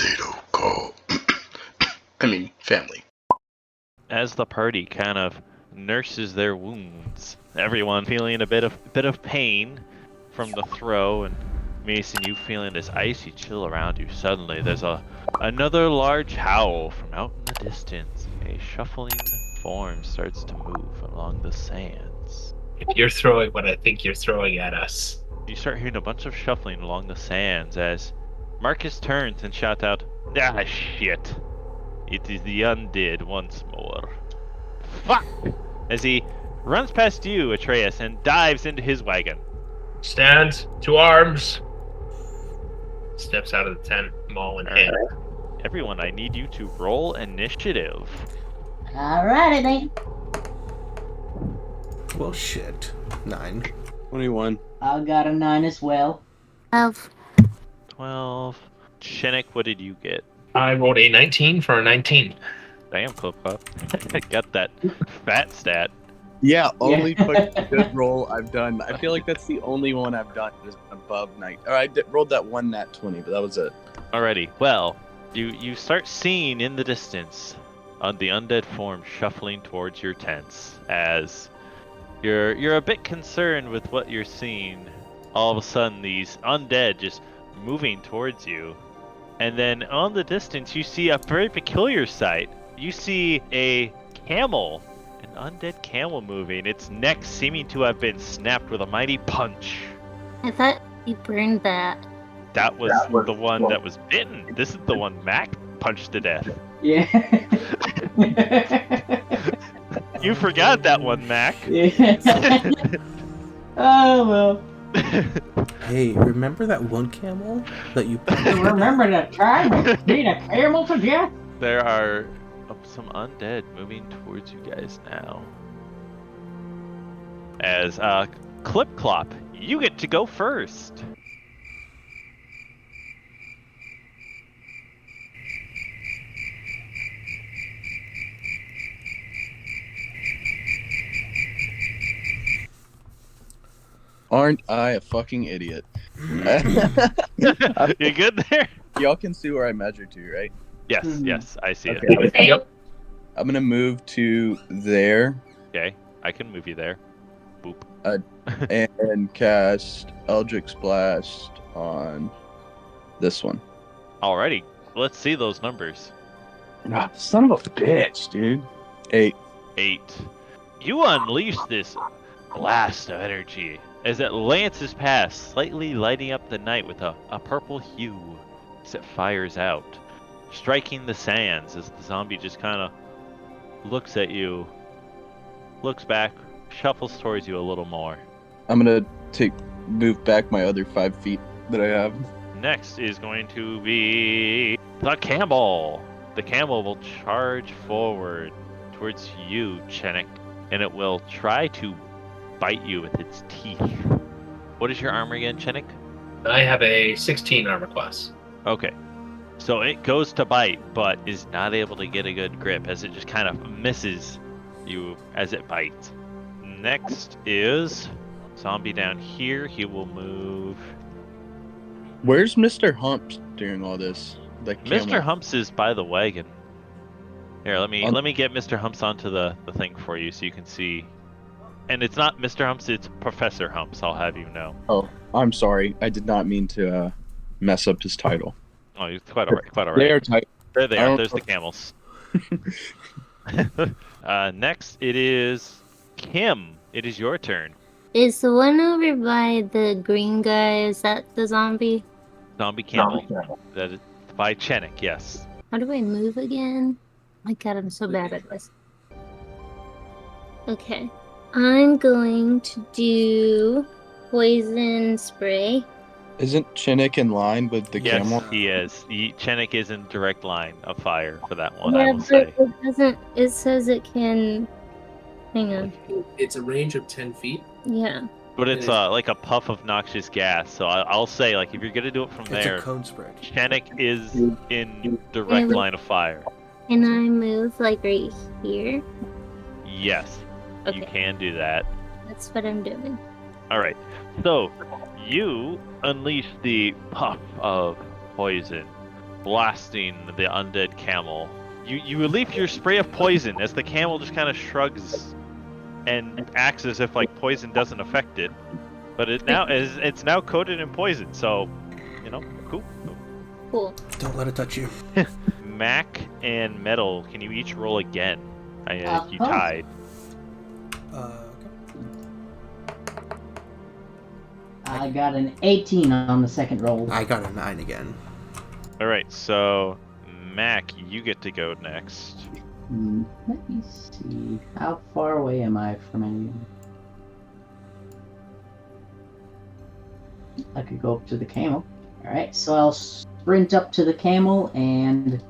potato call. Family. As the party kind of nurses their wounds, everyone feeling a bit of pain from the throw, and Mason, you feeling this icy chill around you. Suddenly, there's another large howl from out in the distance. A shuffling form starts to move along the sands. If you're throwing what I think you're throwing at us. You start hearing a bunch of shuffling along the sands as Marcus turns and shouts out, "Ah, shit! It is the undead once more." Fuck! As he runs past you, Atreus, and dives into his wagon. Stand to arms. Steps out of the tent, maul in hand. Everyone, I need you to roll initiative. Alrighty then. Well, shit. 9. 21. I got a 9 as well. 12. Shenik, what did you get? I rolled a 19 for a 19. Damn, Clip. Got that fat stat. Yeah, only fucking good roll I've done. I feel like that's the only one I've done is above 9. Or I rolled that one nat 20, but that was it. Alrighty, well, you start seeing in the distance the undead form shuffling towards your tents as you're a bit concerned with what you're seeing. All of a sudden, these undead just moving towards you. And then on the distance, you see a very peculiar sight. You see a camel, an undead camel moving, its neck seeming to have been snapped with a mighty punch. I thought you burned that. That was the one that was bitten. This is the one Mac punched to death. Yeah. You forgot that one, Mac. Yeah. Oh well. Hey, remember that one camel that you Remember that time we beat a camel to death? There are some undead moving towards you guys now. As Clip Clop, you get to go first. Aren't I a fucking idiot? You good there? Y'all can see where I measure to, right? Yes, I see it. Okay. Yep. I'm gonna move to there Okay, I can move you there. Boop. and cast Eldritch Blast on this one. Alrighty, let's see those numbers. Ah, son of a bitch, dude. 8. 8. You unleash this blast of energy as it lances past, slightly lighting up the night with a purple hue as it fires out, striking the sands as the zombie just kind of looks at you, looks back, shuffles towards you a little more. I'm gonna move back my other 5 feet that I have. Next is going to be the camel. The camel will charge forward towards you, Chenik, and it will try to bite you with its teeth. What is your armor again, Chenik? I have a 16 armor class. Okay. So it goes to bite, but is not able to get a good grip as it just kind of misses you as it bites. Next is zombie down here. He will move. Where's Mr. Humps during all this? The camel. Mr. Humps is by the wagon. Here, let me get Mr. Humps onto the thing for you so you can see. And it's not Mr. Humps, it's Professor Humps, I'll have you know. Oh, I'm sorry. I did not mean to mess up his title. Oh, it's quite alright, They are tight. There they I are, don't there's the camels. Next, it is Kim. It is your turn. Is the one over by the green guy, is that the zombie? Zombie camel. That is by Chenik, yes. How do I move again? My god, I'm so bad at this. Okay. I'm going to do poison spray. Isn't Chinnick in line with the Yes, camel? he is. Chenik is in direct line of fire for that one, I Yeah, will but say. it doesn't. It says it can. Hang on. It's a range of 10 feet. Yeah. But it's like a puff of noxious gas, so I'll say, like, if you're gonna do it from It's there, a cone spread. Chenik is in direct line of fire. Can I move like right here? Yes, you Okay. can do that. That's what I'm doing. Alright, so you unleash the puff of poison blasting the undead camel. You release your spray of poison as the camel just kind of shrugs and acts as if like poison doesn't affect it, but it's now coated in poison. So, cool. Cool. Don't let it touch you. Mac and Metal, can you each roll again? You course. tied. Okay. I got an 18 on the second roll. I got a 9 again. All right, so Mac, you get to go next. Let me see. How far away am I from anyone? I could go up to the camel. Alright, so I'll sprint up to the camel and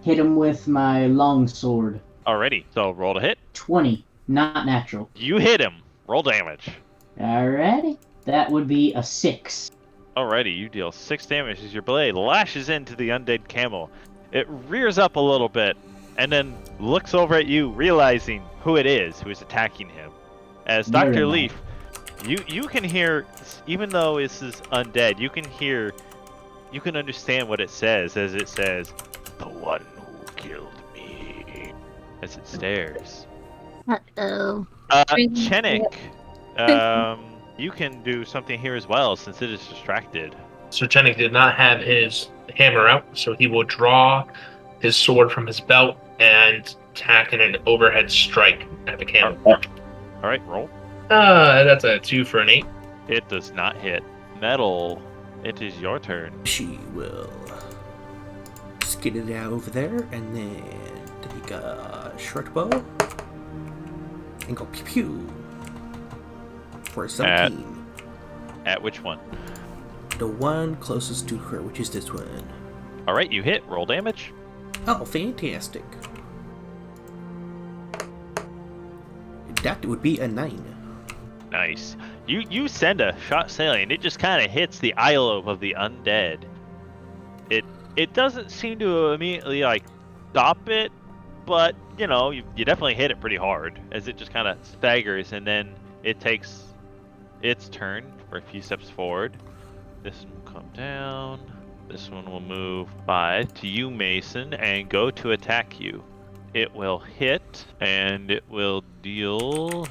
hit him with my longsword. Alrighty, so roll to hit. 20. Not natural. You hit him. Roll damage. Alrighty. That would be a 6. Alrighty, you deal 6 damage as your blade lashes into the undead camel. It rears up a little bit and then looks over at you, realizing who it is who is attacking him. As Very Dr. nice. Leaf, you can hear, even though this is undead, you can understand what it says as it says, "The one who killed me," as it stares. Uh-oh. Chenik, you can do something here as well since it is distracted. So Chenik did not have his hammer out, so he will draw his sword from his belt and attack in an overhead strike at the camel. Alright, roll. That's a 2 for an 8. It does not hit. Metal, it is your turn. She will skid it out over there and then take a short bow and go pew pew for a 17. At which one? The one closest to her, which is this one. Alright, you hit. Roll damage. Oh, fantastic. That would be a 9. Nice. You send a shot sailing. It just kind of hits the eyelobe of the undead. It doesn't seem to immediately like stop it, but you definitely hit it pretty hard as it just kind of staggers, and then it takes its turn for a few steps forward. This one will come down. This one will move by to you, Mason, and go to attack you. It will hit, and it will deal.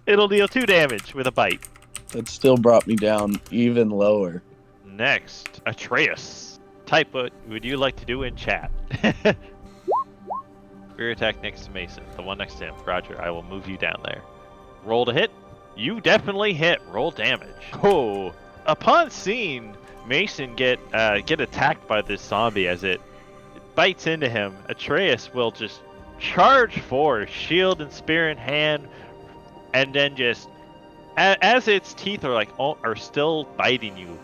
It'll deal 2 damage with a bite. That still brought me down even lower. Next, Atreus. Type what would you like to do in chat? Rear attack next to Mason, the one next to him. Roger, I will move you down there. Roll to hit. You definitely hit. Roll damage. Oh, upon seeing Mason get attacked by this zombie as it bites into him, Atreus will just charge forward, shield and spear in hand, and then just as its teeth are still biting you,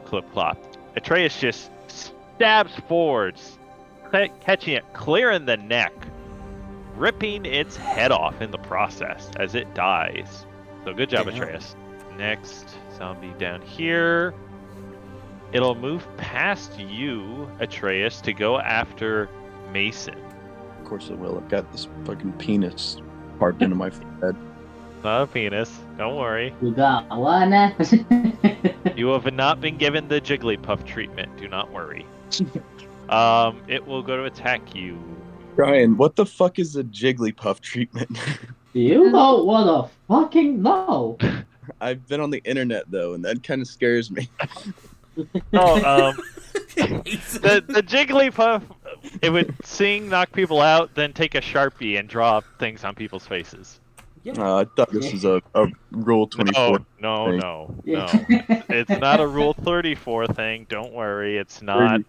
Clip Clop, Atreus just stabs forwards, catching it clear in the neck, ripping its head off in the process as it dies. So good job, Atreus. Next zombie down here. It'll move past you, Atreus, to go after Mason. Of course it will. I've got this fucking penis carved into my head. Not a penis. Don't worry. You got one. You have not been given the Jigglypuff treatment. Do not worry. It will go to attack you. Brian, what the fuck is a Jigglypuff treatment? You don't want to fucking know. I've been on the internet though, and that kind of scares me. Oh, the Jigglypuff, it would sing, knock people out, then take a Sharpie and draw things on people's faces. I thought this was a Rule 24. No. Yeah. It's not a Rule 34 thing. Don't worry. It's not.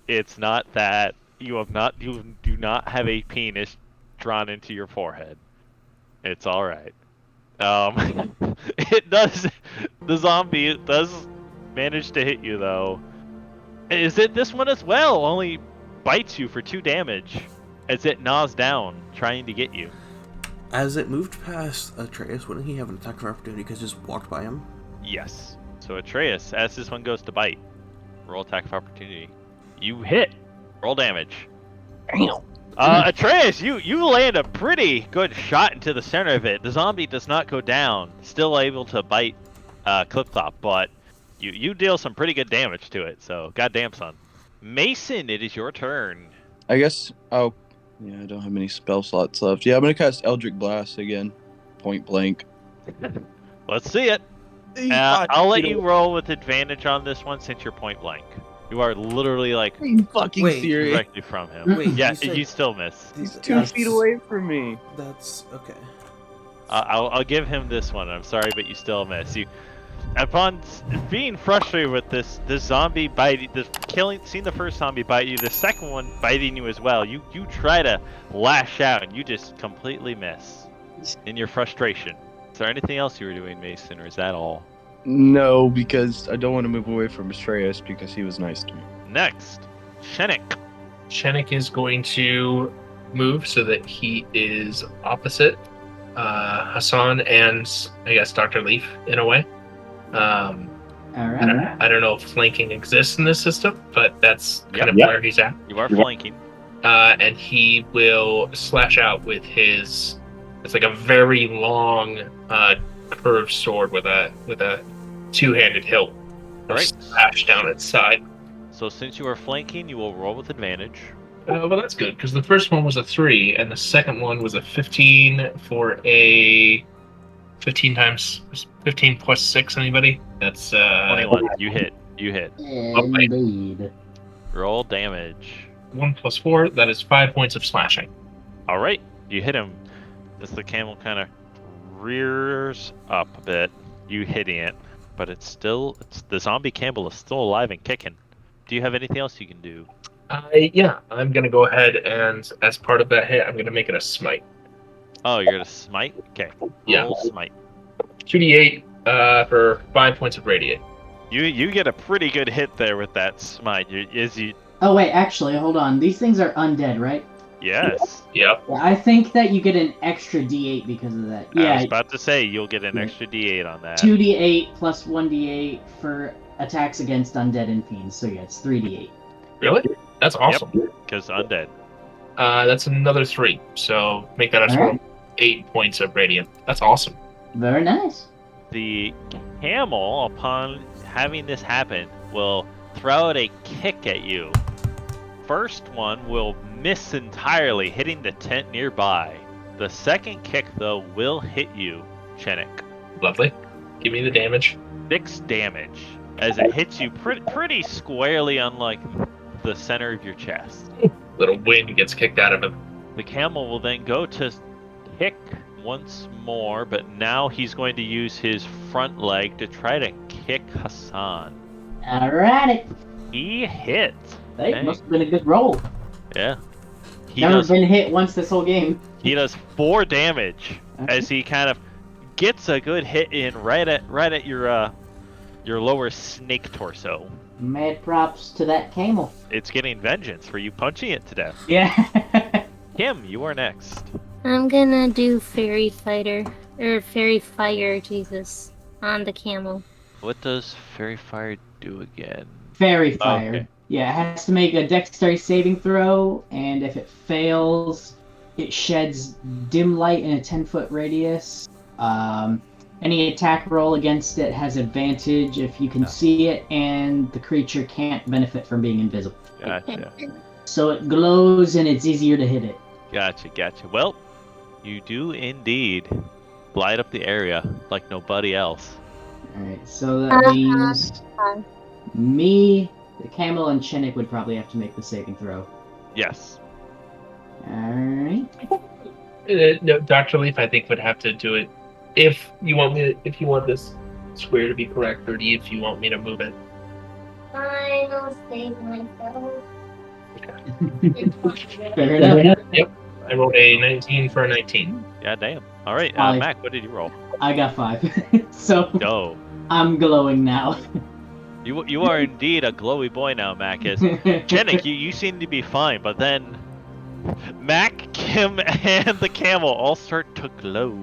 It's not that. You do not have a penis drawn into your forehead. It's all right. It does. The zombie does manage to hit you though. Is it this one as well? Only bites you for 2 damage as it gnaws down, trying to get you. As it moved past Atreus, wouldn't he have an attack of opportunity because it just walked by him? Yes. So Atreus, as this one goes to bite, roll attack of opportunity. You hit. Roll damage. Damn. Atreus, you land a pretty good shot into the center of it. The zombie does not go down, still able to bite Clip-Clop, but You deal some pretty good damage to it, so goddamn son. Mason, it is your turn. I guess. Oh, yeah. I don't have many spell slots left. Yeah, I'm gonna cast Eldritch Blast again, point blank. Let's see it. I'll let you roll with advantage on this one since you're point blank. You are literally like Are you fucking Wait. serious? directly from him. Wait, yeah, you said- you still miss. He's 2 feet away from me. That's okay. I'll give him this one. I'm sorry, but you still miss. Upon being frustrated with this zombie biting, seeing the first zombie bite you, the second one biting you as well. You try to lash out and you just completely miss in your frustration. Is there anything else you were doing, Mason, or is that all? No, because I don't want to move away from Astreus because he was nice to me. Next, Shenik. Shenik is going to move so that he is opposite Hassan and I guess Dr. Leaf in a way. All right. I don't know if flanking exists in this system, but that's kind Yep. of where he's at. You are flanking. And he will slash out with his. It's like a very long, curved sword with a two-handed hilt. Alright. Slash down its side. So since you are flanking, you will roll with advantage. Well, that's good because the first one was a 3, and the second one was a 15 for a 15 plus 6. Anybody? That's 21. You hit. Indeed. Roll damage. 1 plus 4. That is 5 points of slashing. All right, you hit him. As the camel kind of rears up a bit, you hitting it, but the zombie camel is still alive and kicking. Do you have anything else you can do? Yeah, I'm gonna go ahead and as part of that hit, I'm gonna make it a smite. Oh, you're gonna smite? Okay. Yeah. Roll smite. 2d8 for 5 points of radiate. You get a pretty good hit there with that smite. Oh wait, actually, hold on. These things are undead, right? Yes. Yep. Yeah, I think that you get an extra D8 because of that. I Yeah, was about to say you'll get an extra D8 on that. 2d8 plus 1d8 for attacks against undead and fiends. So yeah, it's 3d8. Really? That's awesome. Because undead. That's another 3. So make that a total of 8 points of radiant. That's awesome. Very nice. The camel, upon having this happen, will throw out a kick at you. First one will miss entirely, hitting the tent nearby. The second kick, though, will hit you, Shenik. Lovely. Give me the damage. 6 damage, as it hits you pretty squarely on, like, the center of your chest. Little wind gets kicked out of him. The camel will then go to kick once more, but now he's going to use his front leg to try to kick Hassan. Alrighty. He hit. That Dang. must have been a good roll. Yeah. He Never does, been hit once this whole game. he does 4 damage as he kind of gets a good hit in right at your lower snake torso. Mad props to that camel. It's getting vengeance for you punching it to death. Yeah. Kim, you are next. I'm gonna do Fairy Fire, Jesus, on the camel. What does Fairy Fire do again? Fairy fire. Okay. Yeah, it has to make a dexterity saving throw, and if it fails, it sheds dim light in a 10-foot radius. Any attack roll against it has advantage if you can see it, and the creature can't benefit from being invisible. Gotcha. So it glows, and it's easier to hit it. Gotcha. Well, you do indeed light up the area like nobody else. Alright, so that means me, the camel, and Chinnik would probably have to make the saving throw. Yes. Alright. No, Dr. Leaf, I think, would have to do it if you want this square to be correct, or if you want me to move it. I'll save myself. Fair enough. Yep. I rolled a 19 for a 19. God damn. All right, Five. Mac, what did you roll? I got 5. So Go. I'm glowing now. You are indeed a glowy boy now, Mac. As Jennick, you seem to be fine, but then Mac, Kim, and the camel all start to glow,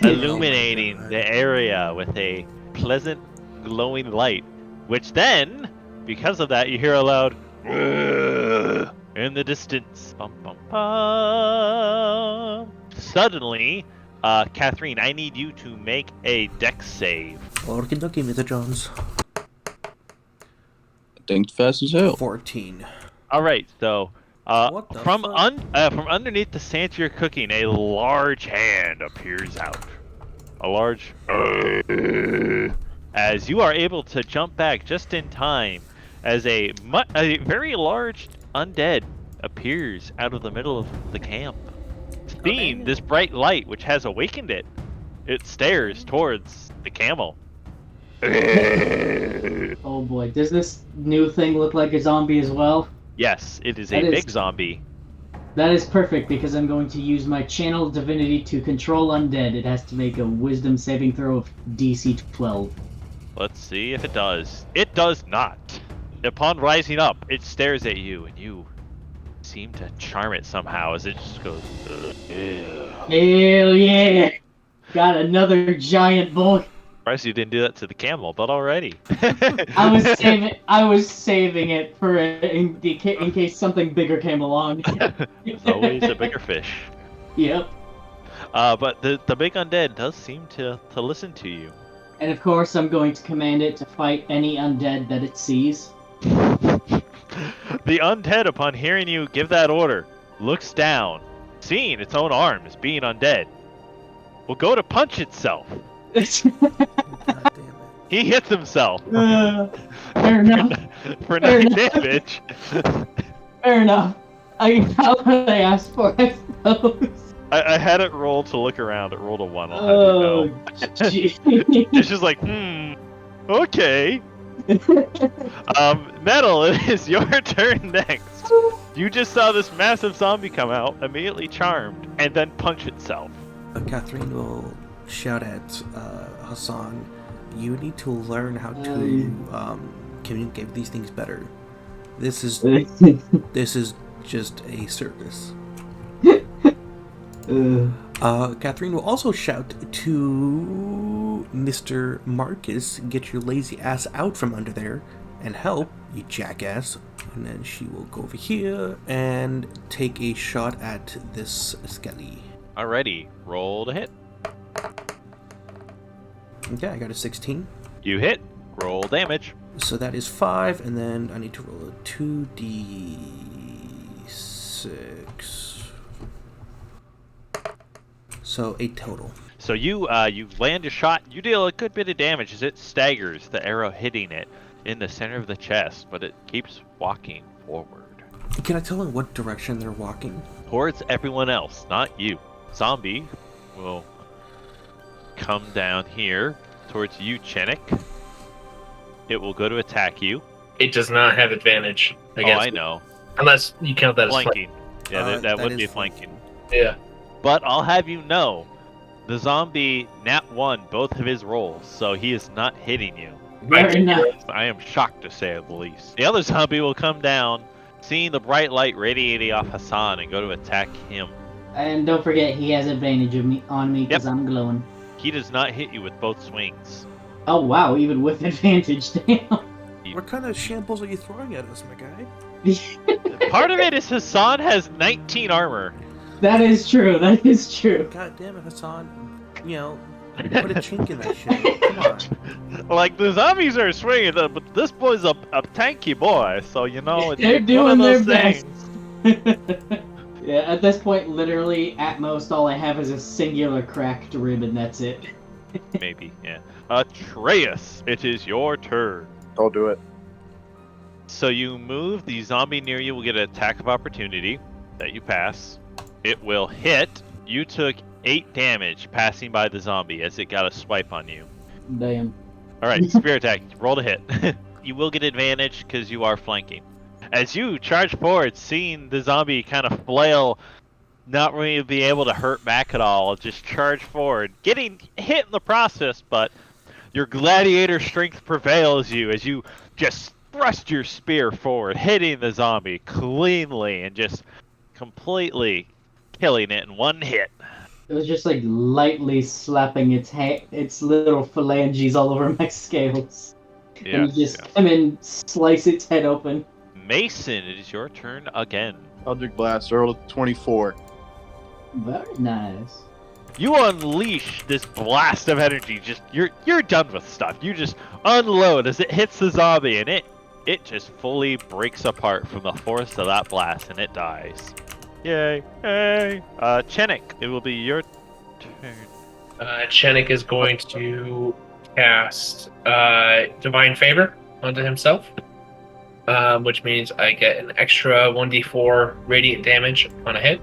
illuminating the area with a pleasant, glowing light. Which then, because of that, you hear a loud in the distance. Bum, bum, bum. Suddenly, Catherine, I need you to make a dex save. Okie dokie, Mr. Jones. Think fast as hell. 14. All right, so What the from fuck? from underneath the sand you're cooking, a large hand appears out. A large as you are able to jump back just in time as a very large undead appears out of the middle of the camp. Seeing damn. this bright light which has awakened it, it stares towards the camel. Oh boy, does this new thing look like a zombie as well? Yes, it is a That is- big zombie. That is perfect because I'm going to use my channel divinity to control undead. It has to make a wisdom saving throw of DC 12. Let's see if it does. It does not. Upon rising up, it stares at you, and you seem to charm it somehow as it just goes, ew. Hell yeah! Got another giant bull. Surprised you didn't do that to the camel, but already. I was saving it for in case something bigger came along. There's always a bigger fish. Yep. But the big undead does seem to listen to you. And of course, I'm going to command it to fight any undead that it sees. The undead, upon hearing you give that order, looks down, seeing its own arms being undead, will go to punch itself. God damn it. He hits himself Fair enough. for Fair 9 enough. damage. Fair enough. How what I asked for, I suppose. I had it roll to look around. It rolled a 1. I'll have Oh, you know. gee. It's just like, okay. Metal, it is your turn next. You just saw this massive zombie come out, immediately charmed, and then punch itself. Catherine will shout at Hassan, you need to learn how to communicate with these things better. This is just a circus. Catherine will also shout to Mr. Marcus, get your lazy ass out from under there and help, you jackass. And then she will go over here and take a shot at this skelly. Alrighty, roll to hit. Okay, I got a 16. You hit, roll damage. So that is 5, and then I need to roll a 2d6. So 8 total. So you land a shot, you deal a good bit of damage as it staggers, the arrow hitting it in the center of the chest, but it keeps walking forward. Can I tell in what direction they're walking? Towards everyone else, not you. Zombie will come down here towards you, Chenik. It will go to attack you. It does not have advantage against I me, know. unless you count that as Flanking. Yeah, that that would is be flanking. Yeah. But I'll have you know, the zombie nat 1 both of his rolls, so he is not hitting you. Very nice. I am shocked to say the least. The other zombie will come down, seeing the bright light radiating off Hassan, and go to attack him. And don't forget, he has advantage on me because I'm glowing. He does not hit you with both swings. Oh wow, even with advantage, damn. What kind of shambles are you throwing at us, my guy? Part of it is Hassan has 19 armor. That is true. That is true. God damn it, Hassan. You know, put a chink in that shit. Come on. Like, the zombies are swinging, but this boy's a tanky boy, so you know, it's They're one doing of their those best. things. Yeah, at this point, literally, at most, all I have is a singular cracked rib, and that's it. Maybe, yeah. Atreus, it is your turn. I'll do it. So you move, the zombie near you will get an attack of opportunity that you pass. It will hit. You took 8 damage passing by the zombie as it got a swipe on you. Damn. Alright, spear attack. Roll to hit. You will get advantage because you are flanking. As you charge forward, seeing the zombie kind of flail, not really be able to hurt back at all, just charge forward, getting hit in the process, but your gladiator strength prevails you as you just thrust your spear forward, hitting the zombie cleanly and just completely killing it in one hit. It was just like lightly slapping its little phalanges all over my scales. Yeah, And you just come and slice its head open. Mason, it is your turn again. Eldritch Blast, roll a 24. Very nice. You unleash this blast of energy. Just you're done with stuff. You just unload as it hits the zombie, and it it just fully breaks apart from the force of that blast, and it dies. Yay! Hey! Chenik, it will be your turn. Chenik is going to cast Divine Favor onto himself, which means I get an extra 1d4 radiant damage on a hit.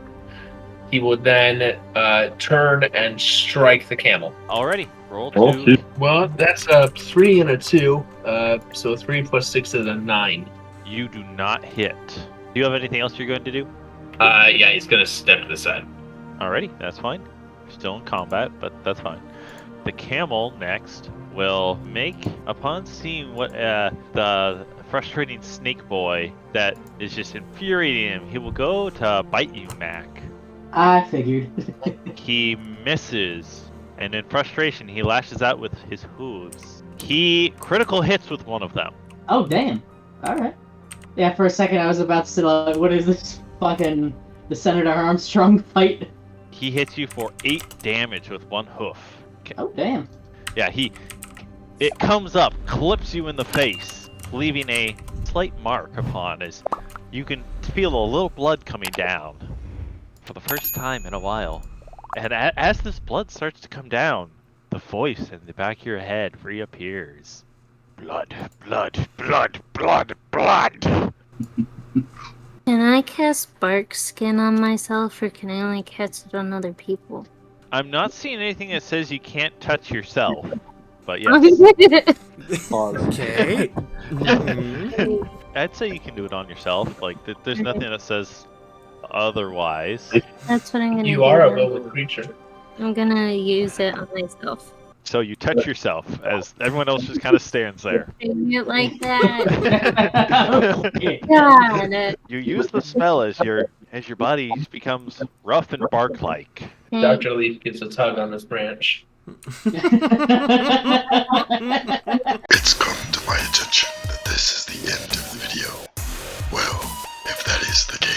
He will then turn and strike the camel. Alrighty, roll Roll two. two. Well, that's a 3 and a 2, so 3 plus 6 is a 9. You do not hit. Do you have anything else you're going to do? Yeah, he's going to step to the side. Alrighty, that's fine. Still in combat, but that's fine. The camel next will make, upon seeing what the frustrating snake boy that is just infuriating him, he will go to bite you, Mac. I figured. He misses, and in frustration, he lashes out with his hooves. He critical hits with one of them. Oh, damn. Alright. Yeah, for a second I was about to say, like, what is this fucking the Senator Armstrong fight? He hits you for 8 damage with one hoof. Oh, damn. Yeah, it comes up, clips you in the face, leaving a slight mark upon as you can feel a little blood coming down for the first time in a while. And as this blood starts to come down, the voice in the back of your head reappears. Blood, blood, blood, blood, blood! Can I cast Spark Skin on myself, or can I only cast it on other people? I'm not seeing anything that says you can't touch yourself, but yes. Okay. Mhm. I'd say you can do it on yourself. Like, there's nothing that says otherwise. That's what I'm gonna do. You are a then. willing creature. I'm gonna use it on myself. So you touch yourself as everyone else just kind of stands there. Doing it like that. Okay. God. You use the spell as your body becomes rough and bark-like. Dr. Leaf gets a tug on this branch. It's come to my attention that this is the end of the video. Well, if that is the case,